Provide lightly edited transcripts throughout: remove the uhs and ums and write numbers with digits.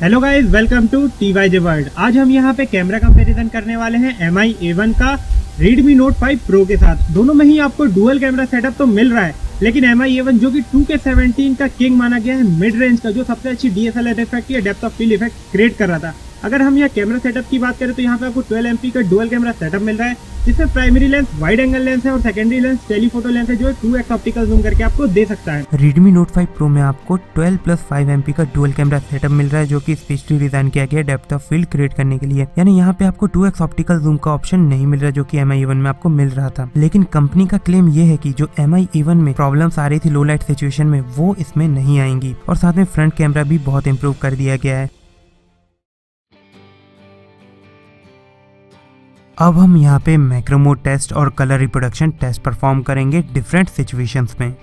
Hello guys, welcome to TYJ world. आज हम यहाँ पे कैमरा कंपैरिजन करने वाले हैं MI A1 का Redmi Note 5 Pro के साथ। दोनों में ही आपको डुअल कैमरा सेटअप तो मिल रहा है, लेकिन MI A1 जो कि 2K17 का किंग माना गया है, मिड रेंज का, जो सबसे अच्छी DSLR इफेक्ट या depth of field effect create कर रहा था। अगर हम यहाँ कैमरा सेटअप की बात करें तो यहाँ पे आपको 12 MP का डुअल कैमरा सेटअप मिल रहा है, जिसमें primary lens wide angle lens है और सेकेंडरी लेंस टेलीफोटो लेंस है, जो 2x ऑप्टिकल जूम करके आपको दे सकता है। Redmi Note 5 Pro में आपको 12+5 MP का डुअल कैमरा सेटअप मिल रहा है, जो कि स्पेशली डिजाइन किया गया है डेप्थ ऑफ फील्ड क्रिएट करने के लिए। यानी यहाँ पे आपको 2x ऑप्टिकल जूम का ऑप्शन नहीं मिल रहा, जो कि MI A1 में आपको मिल रहा था। लेकिन कंपनी का क्लेम ये है कि जो MI A1 में प्रॉब्लम्स आ रही थी लो लाइट सिचुएशन में, वो इसमें नहीं आएंगी। और साथ में फ्रंट कैमरा भी बहुत इंप्रूव कर दिया गया है। अब हम यहाँ पे मैक्रो मोड टेस्ट और कलर रिप्रोडक्शन टेस्ट परफॉर्म करेंगे डिफरेंट सिचुएशंस में।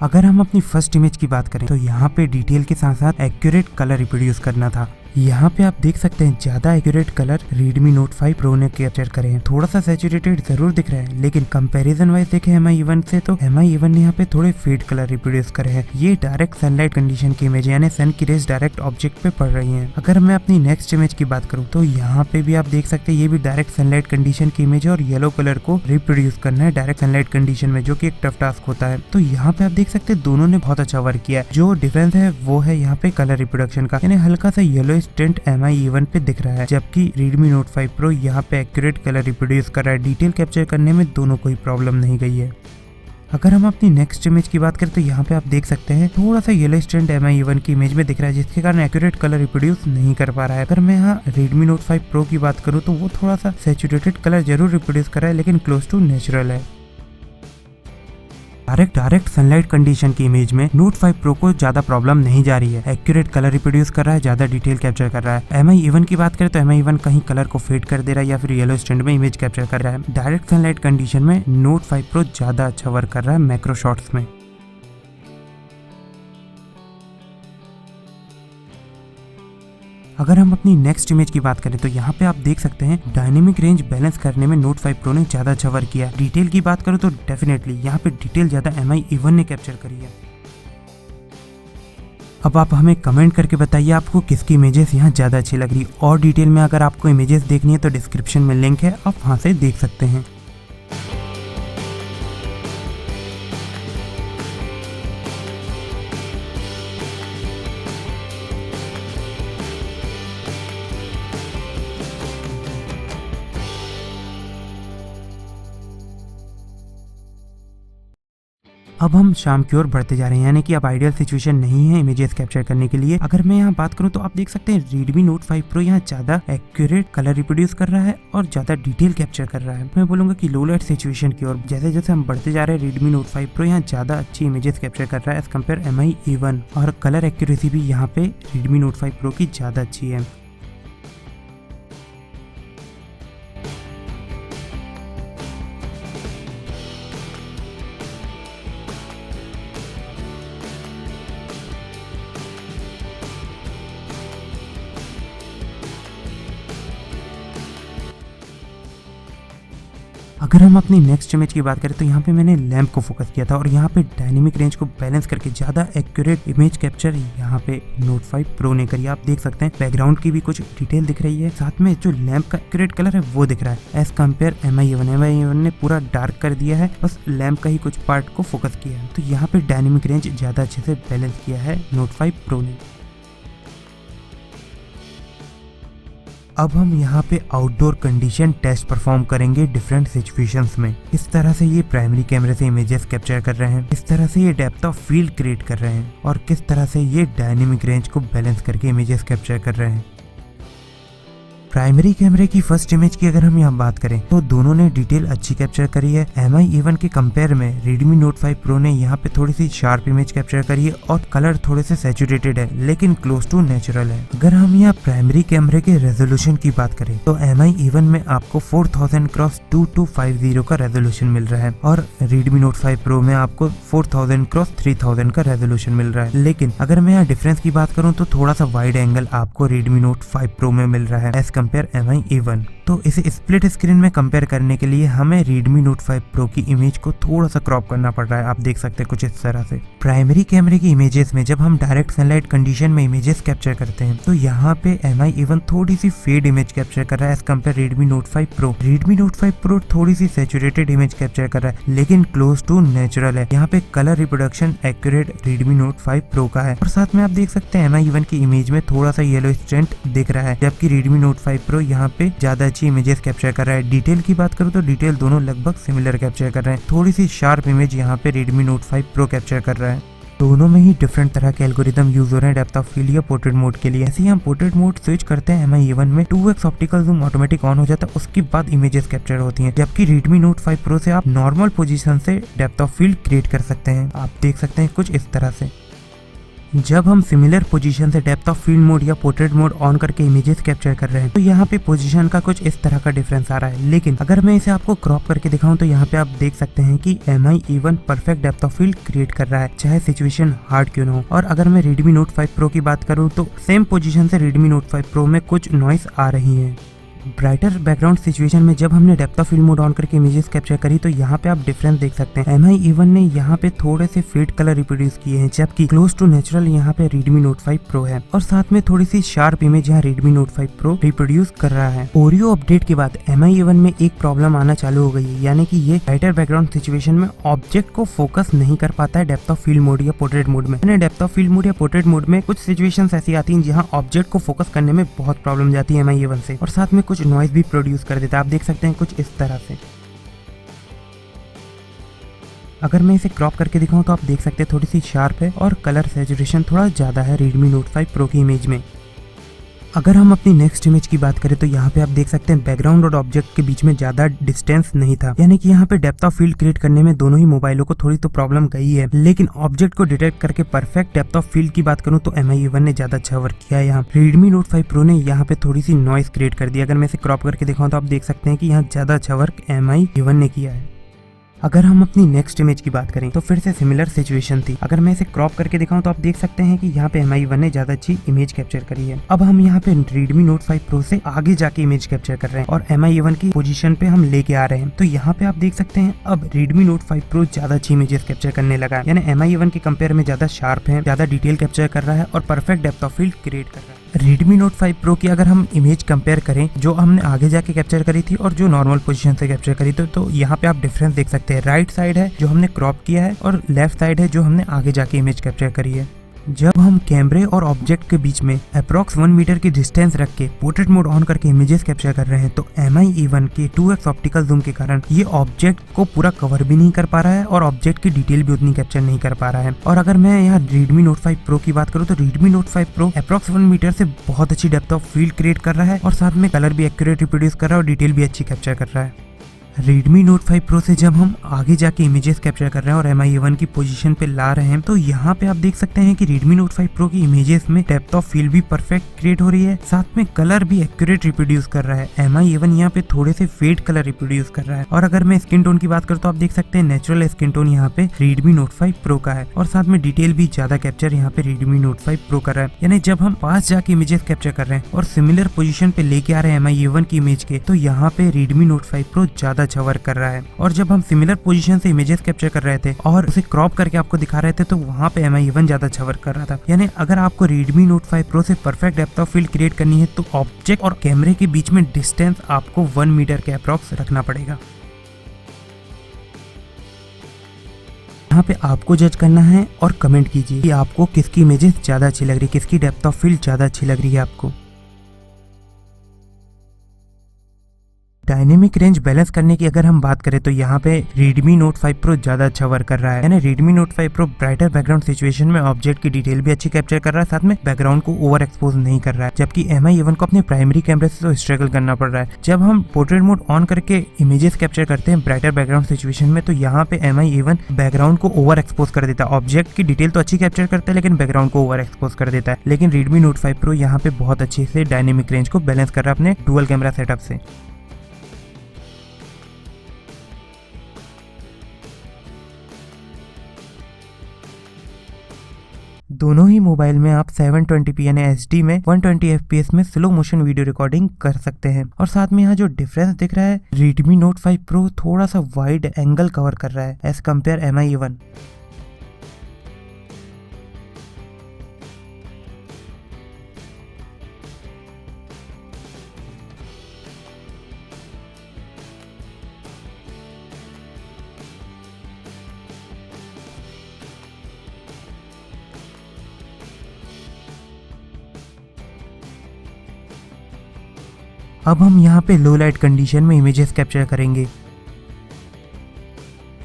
अगर हम अपनी फर्स्ट इमेज की बात करें तो यहाँ पे डिटेल के साथ साथ एक्यूरेट कलर रिप्रोड्यूस करना था। यहाँ पे आप देख सकते हैं ज्यादा accurate colour Redmi Note 5 Pro ने कैप्चर करे हैं। थोड़ा सा सैचुरेटेड जरूर दिख रहा है, लेकिन कंपैरिजन वाइज देखें MI A1 से तो MI A1 ने यहाँ पे थोड़े फेड कलर रिप्रोड्यूस करे हैं। ये डायरेक्ट सनलाइट कंडीशन की इमेज, यानी सन की रेज डायरेक्ट ऑब्जेक्ट पे पड़ रही है। अगर मैं अपनी नेक्स्ट इमेज की बात करूँ तो यहाँ पे भी आप देख सकते हैं, ये भी डायरेक्ट सनलाइट कंडीशन की इमेज है और येलो कलर को रिप्रोड्यूस करना है डायरेक्ट सनलाइट कंडीशन में, जो की एक टफ टास्क होता है। तो यहाँ पे आप देख सकते हैं दोनों ने बहुत अच्छा वर्क किया है। जो डिफरेंस है वो है यहाँ पे कलर रिप्रोडक्शन का, यानी हल्का सा येलो टिंट MI A1 पे दिख रहा है, जबकि Redmi Note 5 Pro यहाँ पे एक्यूरेट कलर रिप्रोड्यूस कर रहा है। डिटेल कैप्चर करने में दोनों कोई प्रॉब्लम नहीं गई है। अगर हम अपनी नेक्स्ट इमेज की बात करें तो यहाँ पे आप देख सकते हैं थोड़ा सा येलो टिंट MI A1 की इमेज में दिख रहा है, जिसके कारण एक्यूरेट कलर रिप्रोड्यूस नहीं कर पा रहा है। अगर मैं यहाँ Redmi Note 5 Pro की बात करूँ तो वो थोड़ा सा सैचुरेटेड कलर जरूर रिप्रोड्यूस कर रहा है, लेकिन क्लोज टू नेचुरल है। डायरेक्ट सनलाइट कंडीशन की इमेज में Note 5 Pro को ज्यादा प्रॉब्लम नहीं जा रही है। एक्यूरेट कलर रिप्रोड्यूस कर रहा है, ज्यादा डिटेल कैप्चर कर रहा है। MI A1 की बात करें तो MI A1 कहीं कलर को फेड कर दे रहा है या फिर येलो स्टैंड में इमेज कैप्चर कर रहा है। डायरेक्ट सनलाइट कंडीशन में Note 5 Pro ज्यादा अच्छा वर्क कर रहा है मैक्रो शॉट्स में। अगर हम अपनी नेक्स्ट इमेज की बात करें तो यहाँ पे आप देख सकते हैं डायनेमिक रेंज बैलेंस करने में Note 5 Pro ने ज्यादा अच्छा वर्क किया। डिटेल की बात करूँ तो डेफिनेटली यहाँ पे डिटेल ज्यादा MI A1 ने कैप्चर करी है। अब आप हमें कमेंट करके बताइए आपको किसकी इमेजेस यहाँ ज्यादा अच्छी लग रही। और डिटेल में अगर आपको इमेजेस देखनी है तो डिस्क्रिप्शन में लिंक है, आप वहाँ से देख सकते हैं। अब हम शाम की ओर बढ़ते जा रहे हैं, यानी कि अब आइडियल सिचुएशन नहीं है इमेजेस कैप्चर करने के लिए। अगर मैं यहाँ बात करूँ तो आप देख सकते हैं Redmi Note 5 Pro यहाँ ज्यादा एक्यूरेट कलर रिप्रोड्यूस कर रहा है और ज्यादा डिटेल कैप्चर कर रहा है। मैं बोलूंगा कि लो लाइट सिचुएशन की ओर जैसे जैसे हम बढ़ते जा रहे हैं, Redmi Note 5 Pro यहाँ ज्यादा अच्छी इमेजेस कैप्चर कर रहा है एज कम्पेयर MI A1, और कलर एक्यूरेसी भी यहाँ पे Redmi Note 5 Pro की ज्यादा अच्छी है। अगर हम अपनी नेक्स्ट इमेज की बात करें तो यहाँ पे मैंने लैंप को फोकस किया था और यहाँ पे डायनेमिक रेंज को बैलेंस करके ज्यादा एक्यूरेट इमेज कैप्चर यहाँ पे Note 5 Pro ने करी। आप देख सकते हैं बैकग्राउंड की भी कुछ डिटेल दिख रही है, साथ में जो लैंप का एक्यूरेट कलर है वो दिख रहा है एज कम्पेयर MI A1 ने पूरा डार्क कर दिया है, बस लैंप का ही कुछ पार्ट को फोकस किया है। तो यहाँ पे डायनेमिक रेंज ज्यादा अच्छे से बैलेंस किया है Note 5 Pro ने। अब हम यहाँ पे आउटडोर कंडीशन टेस्ट परफॉर्म करेंगे डिफरेंट सिचुएशंस में। इस तरह से ये प्राइमरी कैमरे से इमेजेस कैप्चर कर रहे हैं, इस तरह से ये डेप्थ ऑफ फील्ड क्रिएट कर रहे हैं, और किस तरह से ये डायनेमिक रेंज को बैलेंस करके इमेजेस कैप्चर कर रहे हैं। प्राइमरी कैमरे की फर्स्ट इमेज की अगर हम यहाँ बात करें तो दोनों ने डिटेल अच्छी कैप्चर करी है। MI A1 के कंपेयर में Redmi Note 5 Pro ने यहाँ पे थोड़ी सी शार्प इमेज कैप्चर करी है और कलर थोड़े से सैचुरेटेड है, लेकिन क्लोज टू नेचुरल है। अगर हम यहाँ प्राइमरी कैमरे के रेजोल्यूशन की बात करें तो MI A1 में आपको 4000x2250 का रेजोल्यूशन मिल रहा है और Redmi Note 5 Pro में आपको 4000x3000 का रेजोल्यूशन मिल रहा है। लेकिन अगर मैं यहाँ डिफरेंस की बात करूँ तो थोड़ा सा वाइड एंगल आपको Redmi Note 5 Pro में मिल रहा है एज कम्पेयर MI A1। तो इसे स्प्लिट स्क्रीन में कंपेयर करने के लिए हमें Redmi Note 5 Pro की इमेज को थोड़ा सा क्रॉप करना पड़ रहा है। आप देख सकते हैं कुछ इस तरह से। प्राइमरी कैमरे की इमेजेस में जब हम डायरेक्ट सनलाइट कंडीशन में इमेजेस कैप्चर करते हैं तो यहाँ पे MI A1 थोड़ी सी फेड इमेज कैप्चर कर रहा है as compare Redmi Note 5 Pro। Redmi Note 5 Pro थोड़ी सी सैचुरेटेड इमेज कैप्चर कर रहा है लेकिन क्लोज टू नेचुरल है। यहाँ पे colour reproduction accurate Redmi Note 5 Pro का है और साथ में आप देख सकते हैं MI A1 की इमेज में थोड़ा सा येलो स्टेंट दिख रहा है, जबकि Redmi Note 5 Pro यहाँ पे ज्यादा अच्छी इमेजेस कैप्चर कर रहा है। डिटेल की बात करूँ तो डिटेल दोनों लगभग सिमिलर कैप्चर कर रहे हैं। थोड़ी सी शार्प इमेज यहाँ पे Redmi Note 5 Pro कैप्चर कर रहा है। दोनों में ही डिफरेंट तरह के एल्गोरिदम यूज हो रहे हैं डेप्थ ऑफ फील्ड या पोर्ट्रेट मोड के लिए। ऐसे ही हम पोर्ट्रेट मोड स्विच करते हैं MI A1 में 2x optical zoom automatic on हो जाता है, उसके बाद इमेजेस कैप्चर होती हैं। जबकि Redmi Note 5 Pro से आप नॉर्मल पोजीशन से डेप्थ ऑफ फील्ड क्रिएट कर सकते हैं। आप देख सकते हैं कुछ इस तरह से। जब हम सिमिलर पोजीशन से डेप्थ ऑफ फील्ड मोड या पोर्ट्रेट मोड ऑन करके इमेजेस कैप्चर कर रहे हैं तो यहाँ पे पोजीशन का कुछ इस तरह का डिफरेंस आ रहा है। लेकिन अगर मैं इसे आपको क्रॉप करके दिखाऊं तो यहाँ पे आप देख सकते हैं कि MI A1 perfect depth of field create कर रहा है, चाहे सिचुएशन हार्ड क्यों ना हो। और अगर मैं Redmi Note 5 Pro की बात करूँ तो सेम पोजीशन से Redmi Note 5 Pro में कुछ नॉइस आ रही है। ब्राइटर बैकग्राउंड सिचुएशन में जब हमने depth of field mode on करके इमेजेस कैप्चर करी तो यहाँ पे आप डिफरेंस देख सकते हैं। MI A1 ने यहाँ पे थोड़े से फेड कलर रिप्रोड्यूस किए हैं, जबकि क्लोज टू नेचुरल यहाँ पे Redmi Note 5 Pro है और साथ में थोड़ी सी शार्प इमेज यहाँ Redmi Note 5 Pro रिप्रोड्यूस कर रहा है। ओरियो अपडेट के बाद MI A1 में एक प्रॉब्लम आना चालू हो गई है, यानी कि ये ब्राइटर बैकग्राउंड सिचुएशन में ऑब्जेक्ट को फोकस नहीं कर पाता है डेप्थ ऑफ फील्ड मोड या पोर्ट्रेट मोड में। डेप्थ ऑफ फील्ड मोड या पोर्ट्रेट मोड में कुछ सिचुएशंस ऐसी आती हैं जहाँ ऑब्जेक्ट को फोकस करने में बहुत प्रॉब्लम जाती है MI A1 से, और साथ में कुछ नॉइज भी प्रोड्यूस कर देता है। आप देख सकते हैं कुछ इस तरह से। अगर मैं इसे क्रॉप करके दिखाऊं तो आप देख सकते हैं थोड़ी सी शार्प है और कलर सैचुरेशन थोड़ा ज्यादा है Redmi Note 5 Pro की इमेज में। अगर हम अपनी नेक्स्ट इमेज की बात करें तो यहाँ पे आप देख सकते हैं बैकग्राउंड और ऑब्जेक्ट के बीच में ज्यादा डिस्टेंस नहीं था, यानी कि यहाँ पे डेप्थ ऑफ फील्ड क्रिएट करने में दोनों ही मोबाइलों को थोड़ी तो प्रॉब्लम गई है। लेकिन ऑब्जेक्ट को डिटेक्ट करके परफेक्ट डेप्थ ऑफ फील्ड की बात करूँ तो MI A1 ने ज्यादा अच्छा वर्क किया है। यहाँ Redmi Note 5 Pro ने यहाँ पे थोड़ी सी नॉइस क्रिएट कर दी। अगर मैं इसे क्रॉप करके दिखाऊं तो आप देख सकते हैं कि यहाँ ज्यादा अच्छा वर्क MI A1 ने किया है। अगर हम अपनी नेक्स्ट इमेज की बात करें तो फिर से सिमिलर सिचुएशन थी। अगर मैं इसे क्रॉप करके दिखाऊं तो आप देख सकते हैं कि यहाँ पे MI A1 ने ज्यादा अच्छी इमेज कैप्चर करी है। अब हम यहाँ पे Redmi Note 5 Pro से आगे जाके इमेज कैप्चर कर रहे हैं और MI A1 की पोजीशन पे हम लेके आ रहे हैं। तो यहाँ पे आप देख सकते हैं अब Redmi Note 5 Pro ज्यादा अच्छी इमेजेस कैप्चर करने लगा है, यानी MI A1 के कंपेयर में ज्यादा शार्प है, ज्यादा डिटेल कैप्चर कर रहा है और perfect depth of field create कर रहा है। Redmi Note 5 Pro की अगर हम इमेज कंपेयर करें जो हमने आगे जाके कैप्चर करी थी और जो नॉर्मल पोजीशन से कैप्चर करी थी तो यहाँ पे आप डिफरेंस देख सकते हैं। राइट साइड है जो हमने क्रॉप किया है और लेफ्ट साइड है जो हमने आगे जाके इमेज कैप्चर करी है। जब हम कैमरे और ऑब्जेक्ट के बीच में अप्रॉक्स 1 मीटर की डिस्टेंस रख के पोर्ट्रेट मोड ऑन करके इमेजेस कैप्चर कर रहे हैं तो MI A1 के 2x ऑप्टिकल जूम के कारण ये ऑब्जेक्ट को पूरा कवर भी नहीं कर पा रहा है और ऑब्जेक्ट की डिटेल भी उतनी कैप्चर नहीं कर पा रहा है। और अगर मैं यहाँ Redmi Note 5 Pro की बात करूँ तो Redmi Note 5 Pro approx 1 metre से बहुत अच्छी डेप्थ ऑफ फील्ड क्रिएट कर रहा है और साथ में कलर भी एक्यूरेट रिप्रोड्यूस कर रहा है और डिटेल भी अच्छी कैप्चर कर रहा है। Redmi Note 5 Pro से जब हम आगे जाके इमेजेस कैप्चर कर रहे हैं और MI A1 की पोजीशन पे ला रहे हैं तो यहाँ पे आप देख सकते हैं कि Redmi Note 5 Pro की इमेजेस में डेप्थ ऑफ फील्ड भी परफेक्ट क्रिएट हो रही है, साथ में कलर भी एक्यूरेट रिप्रोड्यूस कर रहा है। MI A1 यहाँ पे थोड़े से फेड कलर रिप्रोड्यूस कर रहा है। और अगर मैं स्किन टोन की बात करूँ तो आप देख सकते हैं नेचुरल स्किन टोन यहाँ पे Redmi Note 5 Pro का है और साथ में डिटेल भी ज्यादा कैप्चर यहाँ पे Redmi Note 5 Pro कर रहा है। यानी जब हम पास जाके इमेजेस कैप्चर कर रहे हैं और सिमिलर पोजीशन पे लेके आ रहे हैं MI A1 की इमेज के तो यहाँ पे Redmi Note 5 Pro ज्यादा अच्छा वर्क कर रहा है। और जब हम सिमिलर पोजीशन से इमेजेस कैप्चर कर रहे थे और उसे क्रॉप करके आपको दिखा रहे थे तो वहाँ पे MI A1 ज्यादा अच्छा वर्क कर रहा था। यानी अगर आपको Redmi Note 5 Pro से perfect depth of field create करनी है तो ऑब्जेक्ट और कैमरे के बीच में डिस्टेंस आपको 1 मीटर के अप्रॉक्स रखना पड़ेगा। यहाँ पे आपको जज करना है और कमेंट कीजिए कि आपको किसकी इमेजेस ज्यादा अच्छी लग रही है, किसकी डेप्थ ऑफ फील्ड ज्यादा अच्छी लग रही है आपको। डायनेमिक रेंज बैलेंस करने की अगर हम बात करें तो यहाँ पे Redmi Note 5 Pro ज्यादा अच्छा वर्क कर रहा है। यानी Redmi Note 5 Pro brighter background situation में ऑब्जेक्ट की डिटेल भी अच्छी कैप्चर कर रहा है, साथ में बैकग्राउंड को ओवर एक्सपोज नहीं कर रहा है। जबकि MI A1 को अपने प्राइमरी कैमरे से तो स्ट्रगल करना पड़ रहा है। जब हम पोर्ट्रेट मोड ऑन करके इमेजेस कैप्चर करते हैं ब्राइटर बैकग्राउंड सिचुएशन में तो यहाँ पे MI A1 बैकग्राउंड को ओवर एक्सपोज कर देता है। ऑब्जेक्ट की डिटेल तो अच्छी कैप्चर करता है लेकिन बैकग्राउंड को ओवर एक्सपोज कर देता है। लेकिन Redmi Note 5 Pro यहाँ पे बहुत अच्छे से डायनेमिक रेंज को बैलेंस कर रहा है अपने डुअल कैमरा सेटअप से। दोनों ही मोबाइल में आप 720p यानी HD में 120 fps में स्लो मोशन वीडियो रिकॉर्डिंग कर सकते हैं। और साथ में यहाँ जो डिफरेंस दिख रहा है, Redmi Note 5 Pro थोड़ा सा वाइड एंगल कवर कर रहा है एज कम्पेयर MI A1। अब हम यहाँ पे लो लाइट कंडीशन में इमेजेस कैप्चर करेंगे।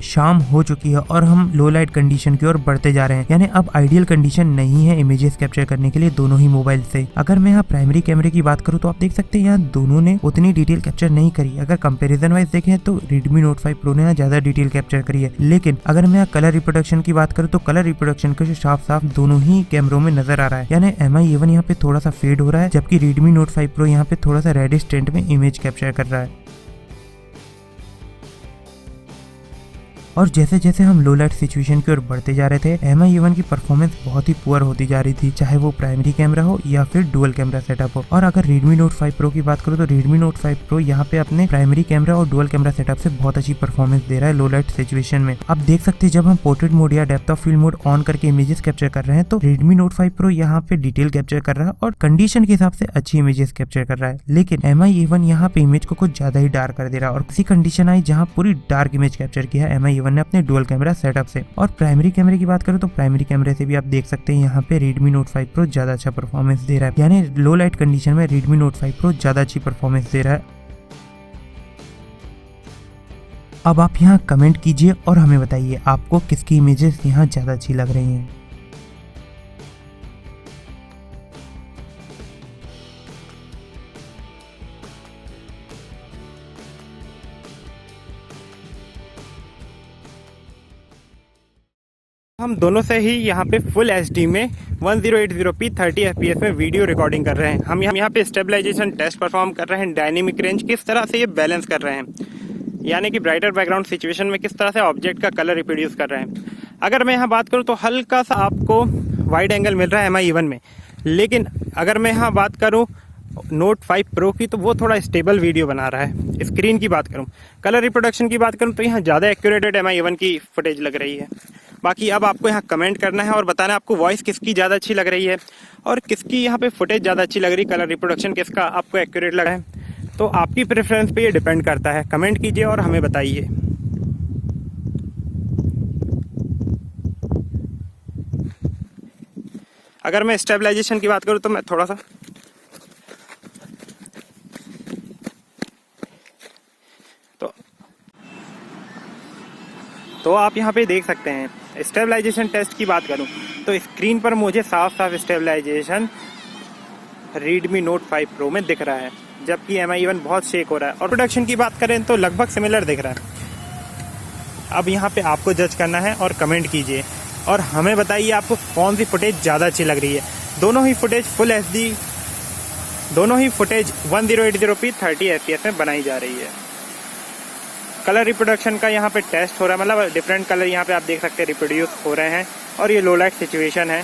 शाम हो चुकी है और हम लो लाइट कंडीशन की ओर बढ़ते जा रहे हैं, यानी अब आइडियल कंडीशन नहीं है इमेजेस कैप्चर करने के लिए दोनों ही मोबाइल से। अगर मैं यहाँ प्राइमरी कैमरे की बात करूँ तो आप देख सकते हैं यहाँ दोनों ने उतनी डिटेल कैप्चर नहीं करी। अगर कंपैरिजन वाइज देखें तो Redmi Note 5 Pro ने यहाँ ज्यादा डिटेल कैप्चर करी है। लेकिन अगर मैं यहाँ कलर रिप्रोडक्शन की बात करूँ तो कलर रिप्रोडक्शन का जो साफ दोनों ही कैमरों में नजर आ रहा है, यानी MI A1 यहाँ पे थोड़ा सा फेड हो रहा है, जबकि Redmi Note 5 Pro यहाँ पे थोड़ा सा रेडिश टिंट में इमेज कैप्चर कर रहा है। और जैसे जैसे हम लो लाइट सिचुएशन की ओर बढ़ते जा रहे थे, MI A1 की परफॉर्मेंस बहुत ही पुअर होती जा रही थी, चाहे वो प्राइमरी कैमरा हो या फिर डुअल कैमरा सेटअप हो। और अगर Redmi Note 5 Pro की बात करूँ तो Redmi Note 5 Pro यहाँ पे अपने प्राइमरी कैमरा और डुअल कैमरा सेटअप से बहुत अच्छी परफॉर्मेंस दे रहा है लो लाइट सिचुएशन में। आप देख सकते हैं जब हम पोर्ट्रेट मोड या depth of field mode on करके इमेजेस कैप्चर कर रहे हैं तो Redmi Note 5 Pro यहाँ पे डिटेल कैप्चर कर रहा है और कंडीशन के हिसाब से अच्छी इमेजेस कैप्चर कर रहा है। लेकिन MI A1 यहाँ पे इमेज को कुछ ज्यादा ही डार्क कर दे रहा है और किसी कंडीशन आई जहाँ पूरी डार्क इमेज कैप्चर किया है MI A1 ने अपने डुअल कैमरा सेटअप से। और प्राइमरी कैमरे की बात करूं तो प्राइमरी कैमरे से भी आप देख सकते हैं यहाँ पे Redmi Note 5 Pro ज्यादा अच्छा परफॉर्मेंस दे रहा है, यानी लो लाइट कंडीशन में Redmi Note 5 Pro ज्यादा अच्छी परफॉर्मेंस दे रहा है। अब आप यहाँ कमेंट कीजिए और हमें बताइए आपको किसकी इमेजेस यहाँ ज्यादा अच्छी लग रही हैं। हम दोनों से ही यहाँ पे फुल HD में 1080p 30 fps में वीडियो रिकॉर्डिंग कर रहे हैं। हम यहाँ पे स्टेबलाइजेशन टेस्ट परफॉर्म कर रहे हैं, डायनेमिक रेंज किस तरह से ये बैलेंस कर रहे हैं, यानी कि ब्राइटर बैकग्राउंड सिचुएशन में किस तरह से ऑब्जेक्ट का कलर रिप्रोड्यूस कर रहे हैं। अगर मैं यहाँ बात करूँ तो हल्का सा आपको वाइड एंगल मिल रहा है MI A1 में, लेकिन अगर मैं यहाँ बात करूँ Note 5 Pro की तो वो थोड़ा स्टेबल वीडियो बना रहा है। स्क्रीन की बात करूँ, कलर रिप्रोडक्शन की बात करूँ तो यहाँ ज़्यादा एक्यूरेटेड MI A1 की फुटेज लग रही है। बाकी अब आपको यहाँ कमेंट करना है और बताना है आपको वॉइस किसकी ज़्यादा अच्छी लग रही है और किसकी यहाँ पे फुटेज ज़्यादा अच्छी लग रही है, कलर रिप्रोडक्शन किसका आपको एक्यूरेट लगा है। तो आपकी प्रेफरेंस पे ये डिपेंड करता है। कमेंट कीजिए और हमें बताइए। अगर मैं स्टेबलाइजेशन की बात करूँ तो मैं थोड़ा सा तो आप यहाँ पे देख सकते हैं स्टेबलाइजेशन टेस्ट की बात करूँ तो स्क्रीन पर मुझे साफ स्टेबलाइजेशन Redmi Note 5 Pro में दिख रहा है, जबकि MI A1 बहुत शेक हो रहा है। और प्रोडक्शन की बात करें तो लगभग सिमिलर दिख रहा है। अब यहाँ पे आपको जज करना है और कमेंट कीजिए और हमें बताइए आपको कौन सी फुटेज ज़्यादा अच्छी लग रही है। दोनों ही फुटेज फुल HD, दोनों ही फुटेज 1080p 30 fps में बनाई जा रही है। कलर रिप्रोडक्शन का यहाँ पे टेस्ट हो रहा है, मतलब डिफरेंट कलर यहाँ पे आप देख सकते हैं रिप्रोड्यूस हो रहे हैं और ये लो लाइट सिचुएशन है।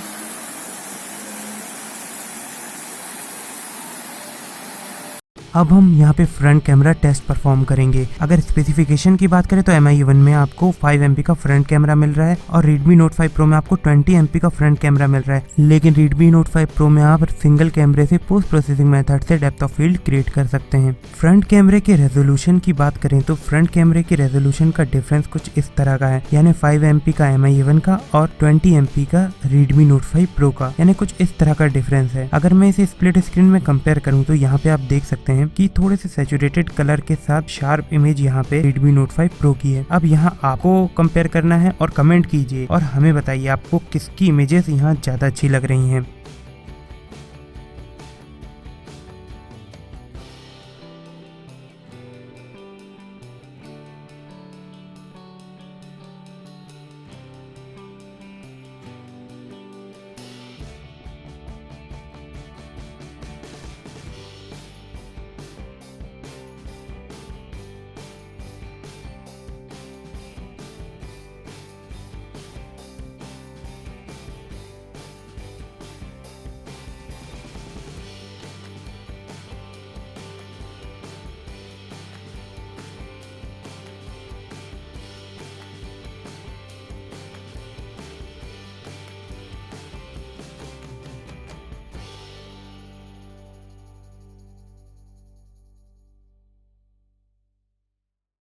अब हम यहाँ पे फ्रंट कैमरा टेस्ट परफॉर्म करेंगे। अगर स्पेसिफिकेशन की बात करें तो MI A1 में आपको 5 MP का फ्रंट कैमरा मिल रहा है और Redmi Note 5 Pro में आपको 20 MP का फ्रंट कैमरा मिल रहा है। लेकिन Redmi Note 5 Pro में आप सिंगल कैमरे से पोस्ट प्रोसेसिंग मेथड से डेप्थ ऑफ फील्ड क्रिएट कर सकते हैं। फ्रंट कैमरे के रेजोल्यूशन की बात करें तो फ्रंट कैमरे के रेजोल्यूशन का डिफरेंस कुछ इस तरह का है, यानी 5 MP का MI A1 का और 20 MP का Redmi Note 5 Pro का, यानी कुछ इस तरह का डिफरेंस है। अगर मैं इसे स्प्लिट स्क्रीन में कंपेयर करूँ तो यहाँ पे आप देख सकते हैं कि थोड़े से सैचुरेटेड कलर के साथ शार्प इमेज यहाँ पे Redmi Note 5 Pro की है। अब यहाँ आपको कंपेयर करना है और कमेंट कीजिए और हमें बताइए आपको किसकी इमेजेस यहाँ ज्यादा अच्छी लग रही हैं।